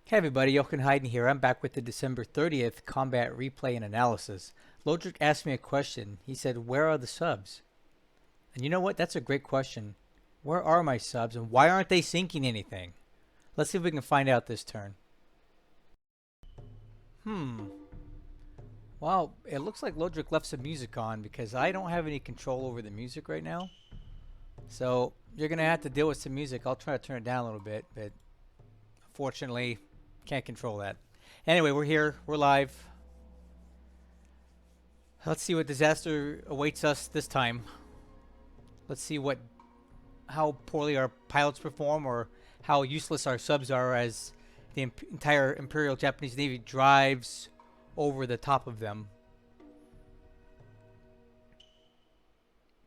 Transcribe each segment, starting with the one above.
Hey everybody, Heiden here. I'm back with the December 30th combat replay and analysis. Lodrik asked me a question. He said, where are the subs? And you know what? That's a great question. Where are my subs and why aren't they sinking anything? Let's see if we can find out this turn. Well, it looks like Lodrik left some music on because I don't have any control over the music right now. So you're going to have to deal with some music. I'll try to turn it down a little bit, but unfortunately, can't control that. Anyway, we're here. We're live. Let's see what disaster awaits us this time. Let's see how poorly our pilots perform or how useless our subs are as the entire Imperial Japanese Navy drives over the top of them.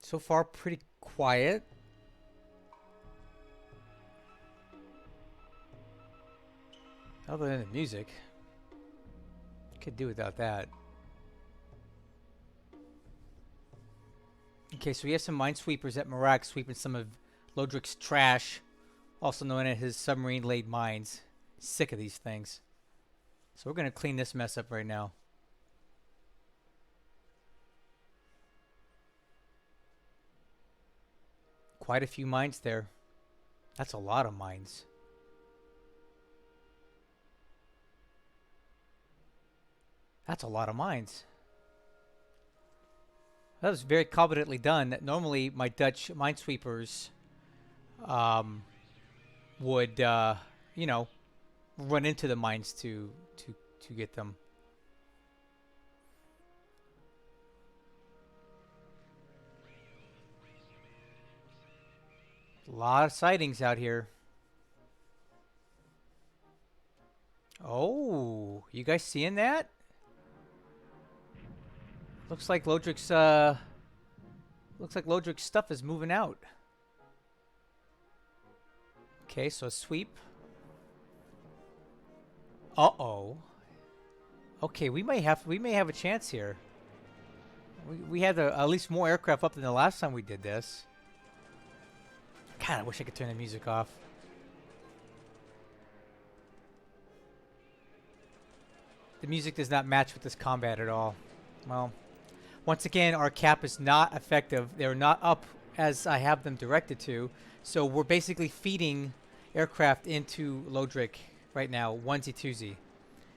So far, pretty quiet. Other than the music. Could do without that. Okay, so we have some minesweepers at Marak sweeping some of Lodrik's trash, also known as his submarine-laid mines. Sick of these things. So we're going to clean this mess up right now. Quite a few mines there. That's a lot of mines. That's a lot of mines. That was very competently done. Normally, my Dutch minesweepers would, you know, run into the mines to get them. A lot of sightings out here. Oh, you guys seeing that? Looks like Lodrik's stuff is moving out. Okay, so a sweep. Uh-oh. Okay, we may have a chance here. We had at least more aircraft up than the last time we did this. God, I wish I could turn the music off. The music does not match with this combat at all. Well, once again, our cap is not effective. They're not up as I have them directed to. So we're basically feeding aircraft into Lodrik right now, onesie twosie.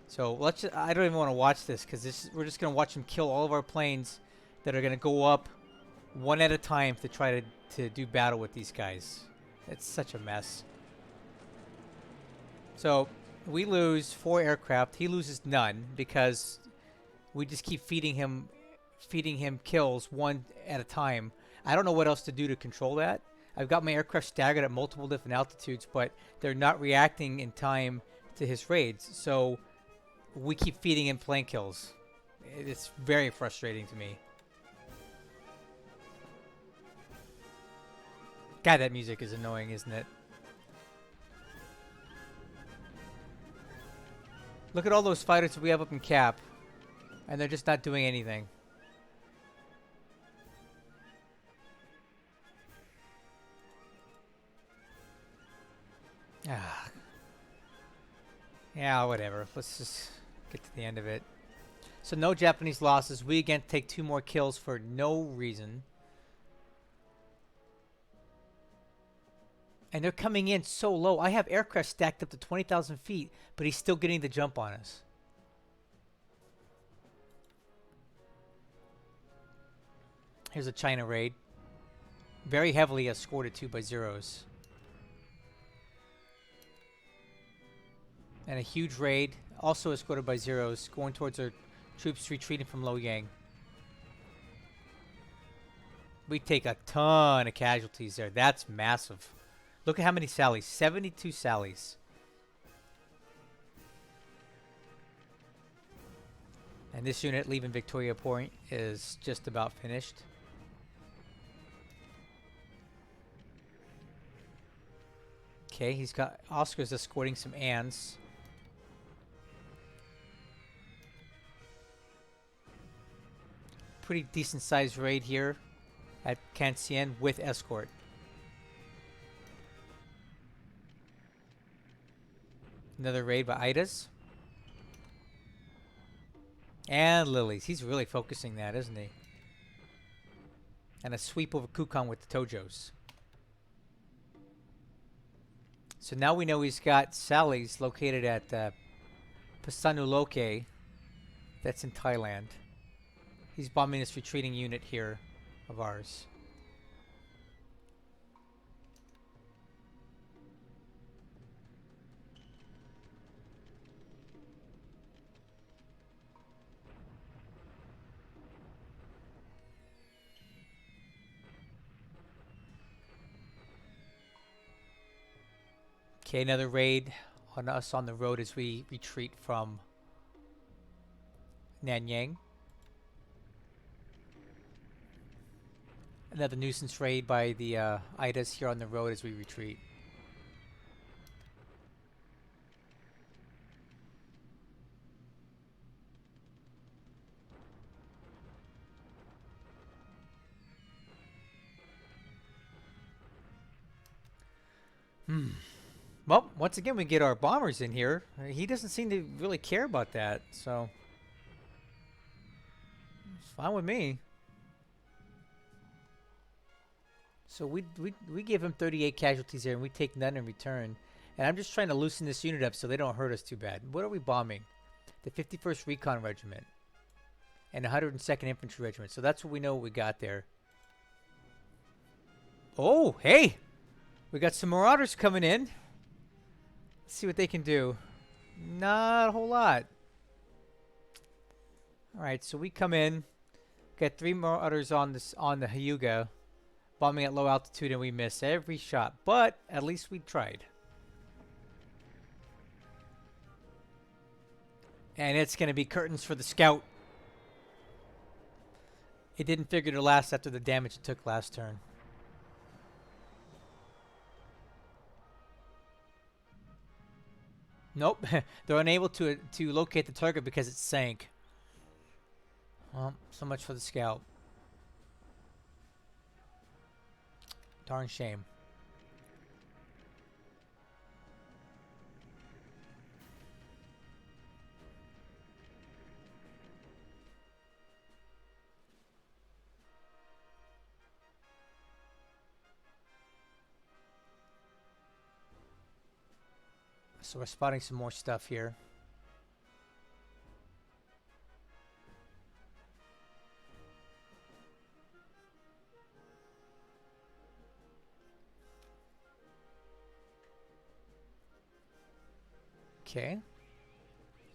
So I don't even want to watch this because we're just going to watch him kill all of our planes that are going to go up one at a time to try to do battle with these guys. It's such a mess. So we lose 4 aircraft. He loses none because we just keep feeding him kills one at a time. I don't know what else to do to control that. I've got my aircraft staggered at multiple different altitudes, but they're not reacting in time to his raids. So we keep feeding him plane kills. It's very frustrating to me. God, that music is annoying, isn't it? Look at all those fighters we have up in cap, and they're just not doing anything. Ah. Yeah, whatever. Let's just get to the end of it. So no Japanese losses. We again take 2 more kills for no reason. And they're coming in so low. I have aircraft stacked up to 20,000 feet, but he's still getting the jump on us. Here's a China raid. Very heavily escorted too by Zeros. And a huge raid, also escorted by Zeros, going towards our troops retreating from Loyang. We take a ton of casualties there. That's massive. Look at how many sallies. 72 sallies. And this unit leaving Victoria Point is just about finished. Okay, he's got Oscar's escorting some Ans. Pretty decent sized raid here at Cancien with escort. Another raid by Idas. And lilies. He's really focusing that, isn't he? And a sweep over Kukan with the Tojos. So now we know he's got Sally's located at Pasanuloke. That's in Thailand. He's bombing this retreating unit here of ours. Okay, another raid on us on the road as we retreat from Nanyang. Another nuisance raid by the Idas here on the road as we retreat. Well, once again, we get our bombers in here. He doesn't seem to really care about that, so it's fine with me. So we give him 38 casualties here, and we take none in return. And I'm just trying to loosen this unit up so they don't hurt us too bad. What are we bombing? The 51st Recon Regiment and 102nd Infantry Regiment. So that's what we know what we got there. Oh, hey! We got some Marauders coming in. Let's see what they can do. Not a whole lot. Alright, so we come in. Got 3 Marauders on the Hyuga. Bombing at low altitude, and we miss every shot. But at least we tried. And it's going to be curtains for the scout. It didn't figure to last after the damage it took last turn. Nope. They're unable to locate the target because it sank. Well, so much for the scout. Darn shame. So we're spotting some more stuff here. Okay.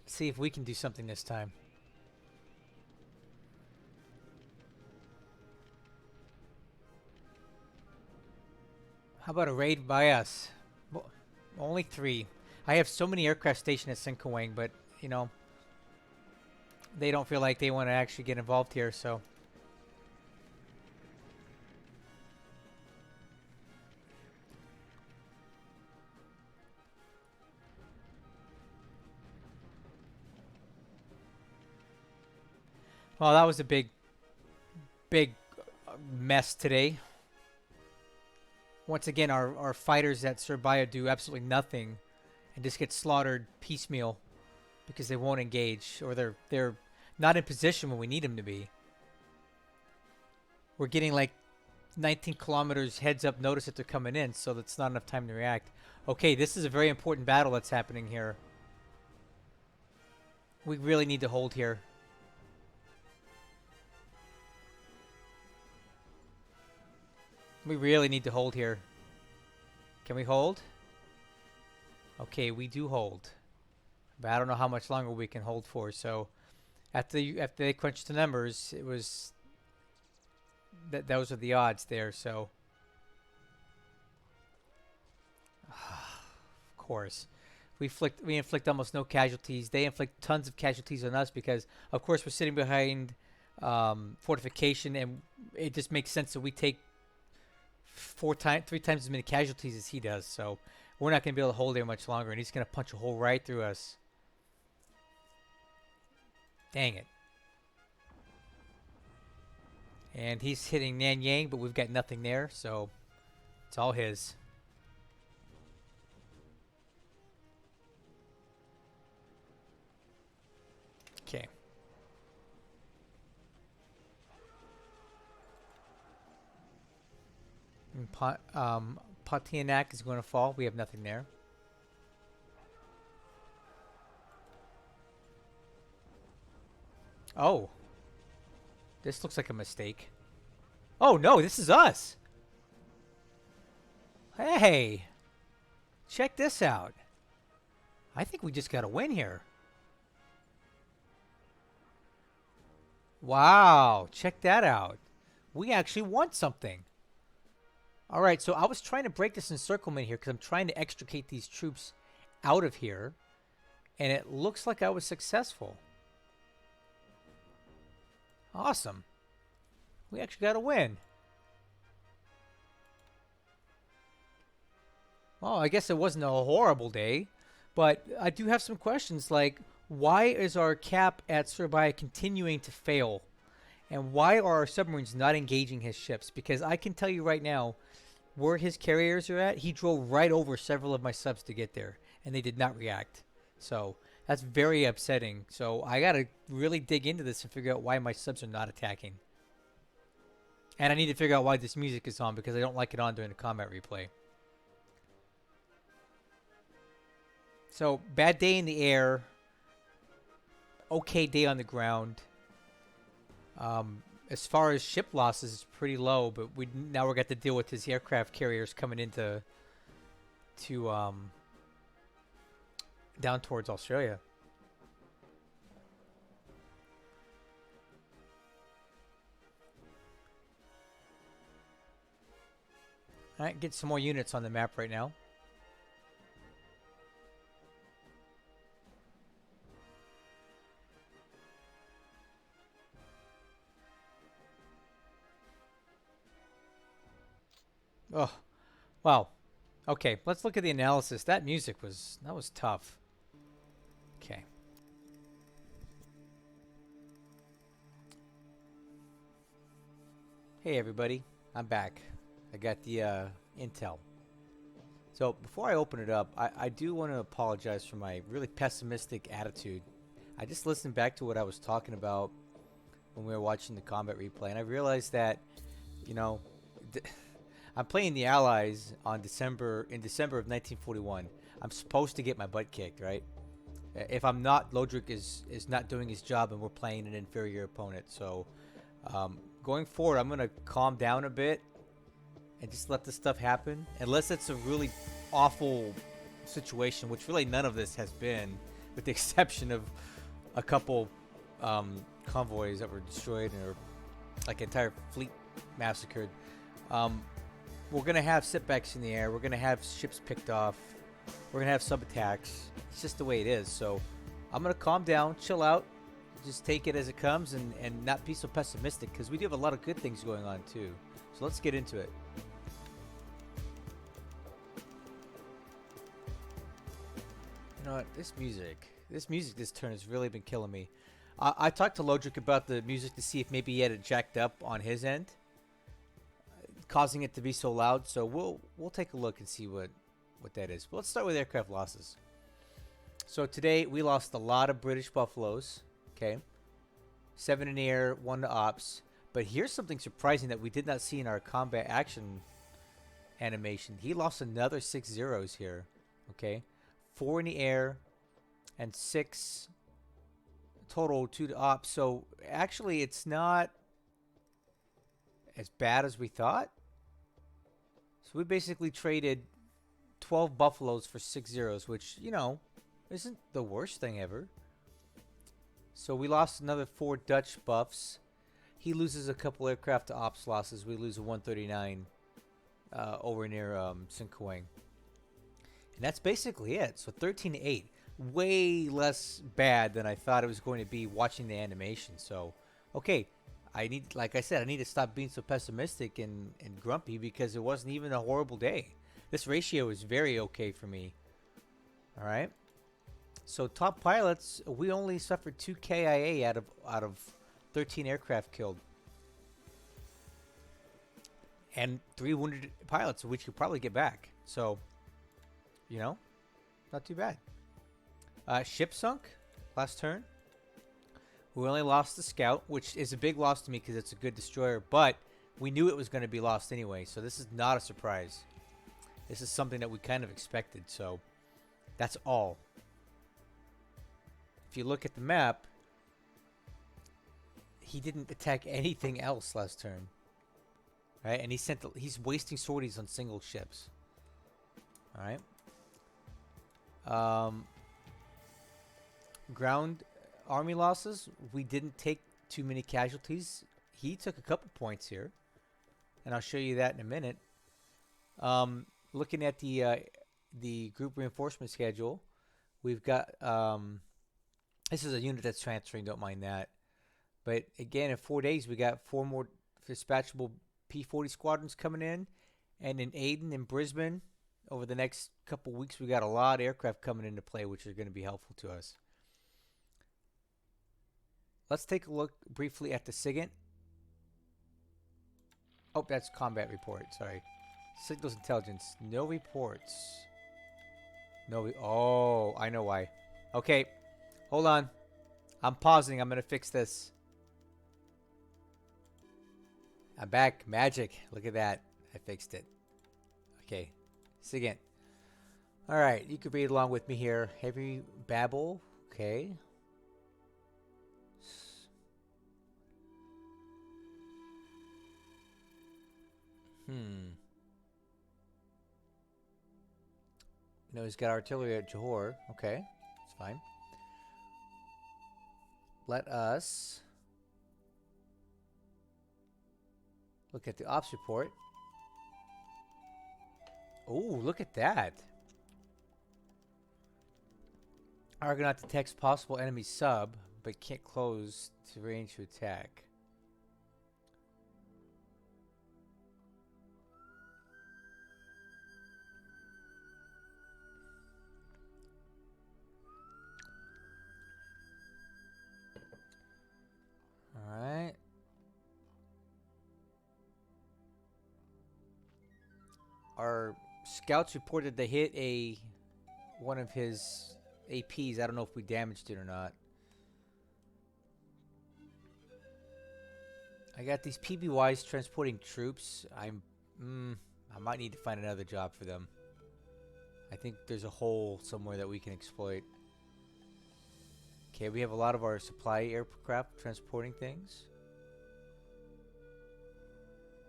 See if we can do something this time. How about a raid by us? Well, only 3. I have so many aircraft stationed at Sinkawang, but, you know, they don't feel like they want to actually get involved here, so. Well, that was a big mess today. Once again, our fighters at Surabaya do absolutely nothing and just get slaughtered piecemeal because they won't engage, or they're not in position when we need them to be. We're getting like 19 kilometers heads up notice that they're coming in, so that's not enough time to react. Okay, this is a very important battle that's happening here. We really need to hold here. We really need to hold here. Can we hold? Okay, we do hold. But I don't know how much longer we can hold for. So after they crunched the numbers, it was those are the odds there, so of course. We inflict almost no casualties. They inflict tons of casualties on us because of course we're sitting behind fortification, and it just makes sense that we take 3 times as many casualties as he does, so we're not going to be able to hold there much longer, and he's going to punch a hole right through us. Dang it. And he's hitting Nanyang, but we've got nothing there, so it's all his. And Pontianak is going to fall. We have nothing there. Oh. This looks like a mistake. Oh, no, this is us. Hey. Check this out. I think we just got a win here. Wow. Check that out. We actually won something. All right, so I was trying to break this encirclement here because I'm trying to extricate these troops out of here. And it looks like I was successful. Awesome. We actually got a win. Well, I guess it wasn't a horrible day. But I do have some questions like, why is our cap at Surabaya continuing to fail? And why are our submarines not engaging his ships? Because I can tell you right now, where his carriers are at, he drove right over several of my subs to get there. And they did not react. So that's very upsetting. So I got to really dig into this and figure out why my subs are not attacking. And I need to figure out why this music is on because I don't like it on during the combat replay. So, bad day in the air. Okay day on the ground. As far as ship losses, it's pretty low, but now we're got to deal with his aircraft carriers coming into down towards Australia. All right, get some more units on the map right now. Oh, wow. Okay, let's look at the analysis. That music was tough. Okay. Hey everybody, I'm back. I got the intel. So before I open it up, I do want to apologize for my really pessimistic attitude. I just listened back to what I was talking about when we were watching the combat replay, and I realized that, you know, I'm playing the Allies in December of 1941. I'm supposed to get my butt kicked, right? If I'm not, Lodrik is not doing his job, and we're playing an inferior opponent. So going forward, I'm gonna calm down a bit and just let this stuff happen, unless it's a really awful situation, which really none of this has been, with the exception of a couple convoys that were destroyed or like entire fleet massacred. We're going to have setbacks in the air. We're going to have ships picked off. We're going to have sub-attacks. It's just the way it is. So I'm going to calm down, chill out, just take it as it comes, and not be so pessimistic, because we do have a lot of good things going on too. So let's get into it. You know what? This music this turn has really been killing me. I talked to Lodrik about the music to see if maybe he had it jacked up on his end, causing it to be so loud. So we'll take a look and see what that is. But let's start with aircraft losses. So today we lost a lot of British Buffaloes. Okay, 7 in the air, 1 to ops. But here's something surprising that we did not see in our combat action animation. He lost another 6 zeros here. Okay, 4 in the air and 6 total, 2 to ops. So actually it's not as bad as we thought. So we basically traded 12 Buffaloes for 6 zeros, which, you know, isn't the worst thing ever. So we lost another 4 Dutch buffs. He loses a couple aircraft to ops losses. We lose a 139 over near Sinkuang. And that's basically it. So 13 to 8. Way less bad than I thought it was going to be watching the animation. So, okay. Like I said, I need to stop being so pessimistic and grumpy, because it wasn't even a horrible day. This ratio is very okay for me. All right. So top pilots, we only suffered 2 KIA out of 13 aircraft killed, and 3 wounded pilots, which you probably get back. So, you know, not too bad. Ship sunk last turn. We only lost the scout, which is a big loss to me because it's a good destroyer, but We knew it was going to be lost anyway, so this is not a surprise. This is something that we kind of expected, so that's all. If you look at the map, he didn't attack anything else last turn. Right? And he's wasting sorties on single ships. Alright. Ground army losses, we didn't take too many casualties. He took a couple points here, and I'll show you that in a minute. Looking at the group reinforcement schedule, we've got this is a unit that's transferring, don't mind that. But again, in 4 days, we got 4 more dispatchable P-40 squadrons coming in, and in Heiden and Brisbane over the next couple weeks, we got a lot of aircraft coming into play, which are going to be helpful to us. Let's take a look briefly at the SIGINT. Oh, that's combat report. Sorry. Signals intelligence. No reports. Oh, I know why. Okay. Hold on. I'm pausing. I'm going to fix this. I'm back. Magic. Look at that. I fixed it. Okay. SIGINT. Alright. You can read along with me here. Heavy babble. Okay. No, he's got artillery at Johor. Okay, that's fine. Let us look at the ops report. Oh, look at that. Argonaut detects possible enemy sub, but can't close to range to attack. Alright. Our scouts reported they hit one of his APs. I don't know if we damaged it or not. I got these PBYs transporting troops. I might need to find another job for them. I think there's a hole somewhere that we can exploit. Okay, we have a lot of our supply aircraft transporting things.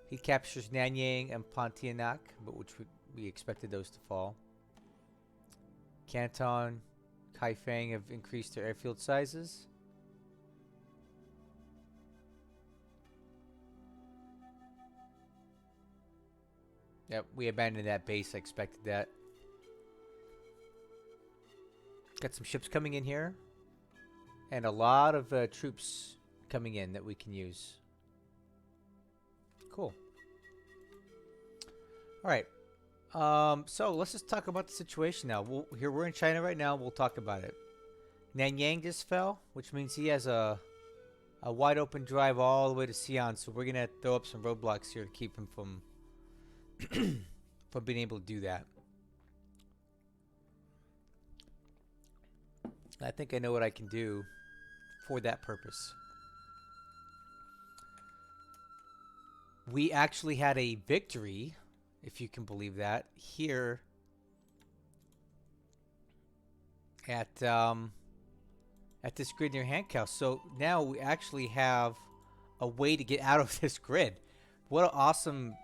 He captures Nanyang and Pontianak, but which we expected those to fall. Canton, Kaifeng have increased their airfield sizes. Yep, we abandoned that base. I expected that. Got some ships coming in here. And a lot of troops coming in that we can use. Cool. Alright. So let's just talk about the situation now. We're in China right now. We'll talk about it. Nanyang just fell, which means he has a wide open drive all the way to Xi'an. So we're going to throw up some roadblocks here to keep him from from being able to do that. I think I know what I can do for that purpose. We actually had a victory, if you can believe that, here at this grid near Hankow. So now we actually have a way to get out of this grid. What an awesome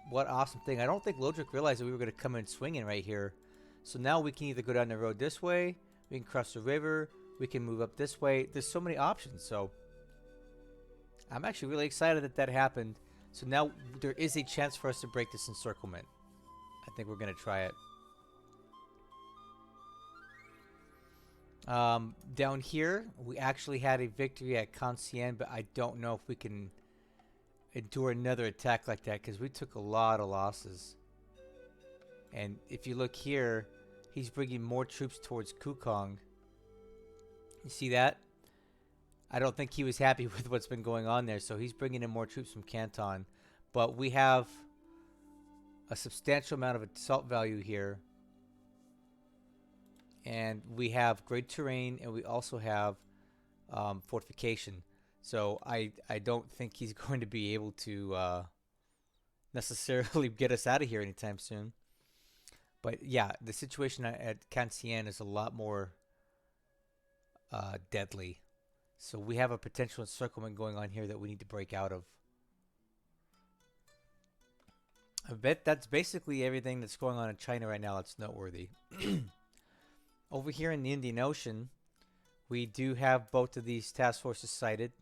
thing. I don't think Lodrik realized that we were going to come in swinging right here. So now we can either go down the road this way, we can cross the river, we can move up this way. There's so many options. So I'm actually really excited that that happened. So now there is a chance for us to break this encirclement. I think we're going to try it. Down here, we actually had a victory at Conscien, but I don't know if we can endure another attack like that because we took a lot of losses. And if you look here, he's bringing more troops towards Kukong. You see that? I don't think he was happy with what's been going on there, so he's bringing in more troops from Canton. But we have a substantial amount of assault value here. And we have great terrain, and we also have fortification. So I don't think he's going to be able to necessarily get us out of here anytime soon. But yeah, the situation at Cancien is a lot more deadly. So we have a potential encirclement going on here that we need to break out of. I bet that's basically everything that's going on in China right now that's noteworthy. Over here in the Indian Ocean, we do have both of these task forces sighted.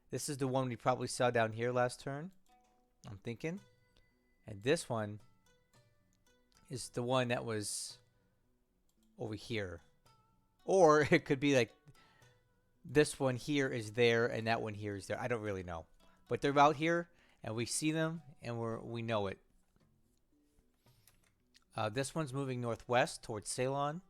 This is the one we probably saw down here last turn, I'm thinking. And this one is the one that was over here. Or it could be like this one here is there and that one here is there. I don't really know. But they're out here and we see them and we know it. This one's moving northwest towards Ceylon.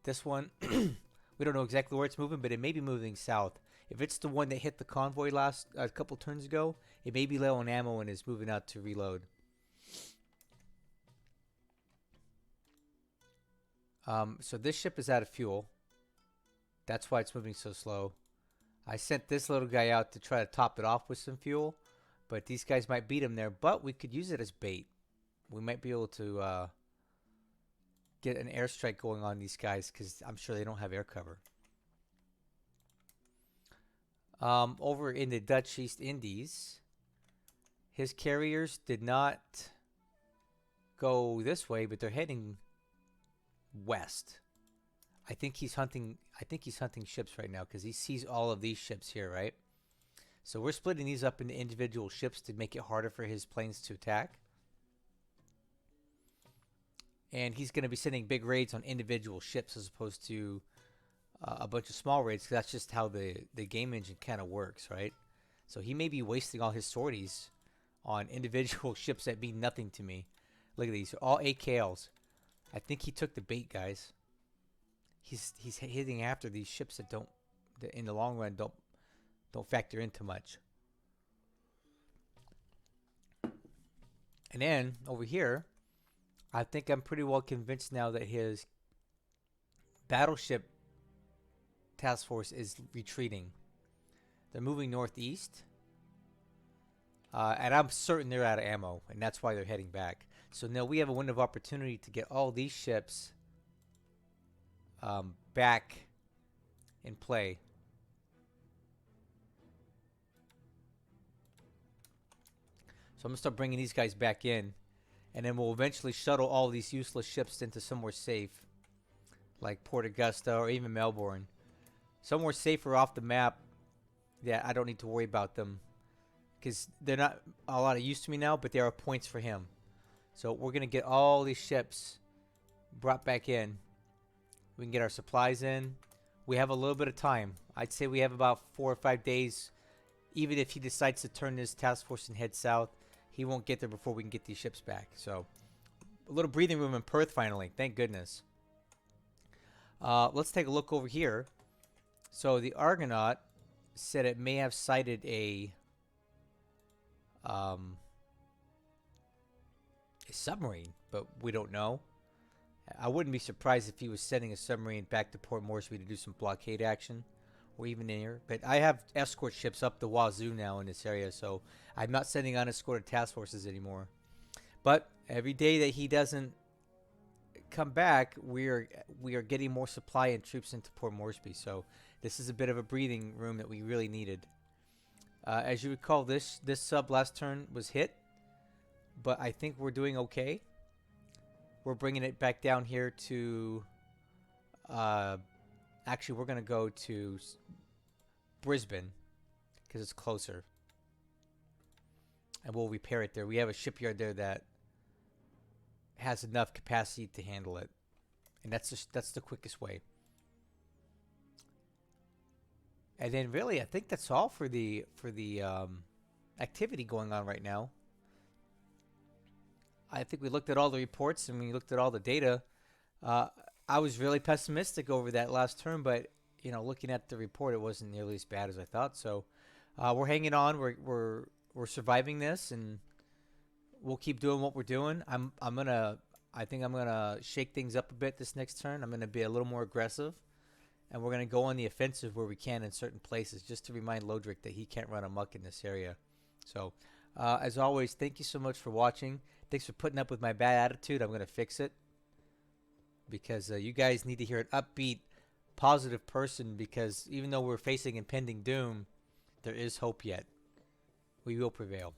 This one, we don't know exactly where it's moving, but it may be moving south. If it's the one that hit the convoy last a couple turns ago, it may be low on ammo and is moving out to reload. So this ship is out of fuel. That's why it's moving so slow. I sent this little guy out to try to top it off with some fuel, but these guys might beat him there. But we could use it as bait. We might be able to get an airstrike going on these guys because I'm sure they don't have air cover. Over in the Dutch East Indies, his carriers did not go this way, but they're heading west. I think he's hunting ships right now because he sees all of these ships here, right? So we're splitting these up into individual ships to make it harder for his planes to attack. And he's going to be sending big raids on individual ships as opposed to a bunch of small raids, because that's just how the game engine kind of works, right? So he may be wasting all his sorties on individual ships that mean nothing to me. Look at these, all AKLs. I think he took the bait, guys. He's hitting after these ships that don't, that in the long run don't factor into much. And then over here, I think I'm pretty well convinced now that his battleship task force is retreating. They're moving northeast. And I'm certain they're out of ammo, and that's why they're heading back. So now we have a window of opportunity to get all these ships back in play. So I'm going to start bringing these guys back in. And then we'll eventually shuttle all these useless ships into somewhere safe. Like Port Augusta or even Melbourne. Somewhere safer off the map. Yeah, I don't need to worry about them. Because they're not a lot of use to me now, but there are points for him. So we're going to get all these ships brought back in. We can get our supplies in. We have a little bit of time. I'd say we have about 4 or 5 days. Even if he decides to turn his task force and head south, he won't get there before we can get these ships back. So a little breathing room in Perth finally. Thank goodness. Let's take a look over here. So the Argonaut said it may have sighted a submarine, but we don't know. I wouldn't be surprised if he was sending a submarine back to Port Moresby to do some blockade action, or even in here. But I have escort ships up the wazoo now in this area, so I'm not sending unescorted task forces anymore. But every day that he doesn't come back, we are getting more supply and troops into Port Moresby. So this is a bit of a breathing room that we really needed. As you recall, this sub last turn was hit, but I think we're doing okay. We're bringing it back down here to... actually, we're going to go to Brisbane because it's closer. And we'll repair it there. We have a shipyard there that has enough capacity to handle it. And that's the quickest way. And then really, I think that's all for the activity going on right now. I think we looked at all the reports and we looked at all the data. I was really pessimistic over that last term, but you know, looking at the report, it wasn't nearly as bad as I thought. So we're hanging on. We're surviving this, and we'll keep doing what we're doing. I think I'm gonna shake things up a bit this next turn. I'm gonna be a little more aggressive, and we're gonna go on the offensive where we can in certain places, just to remind Lodrik that he can't run amok in this area. So As always, thank you so much for watching. Thanks for putting up with my bad attitude. I'm going to fix it because you guys need to hear an upbeat, positive person, because even though we're facing impending doom, there is hope yet. We will prevail.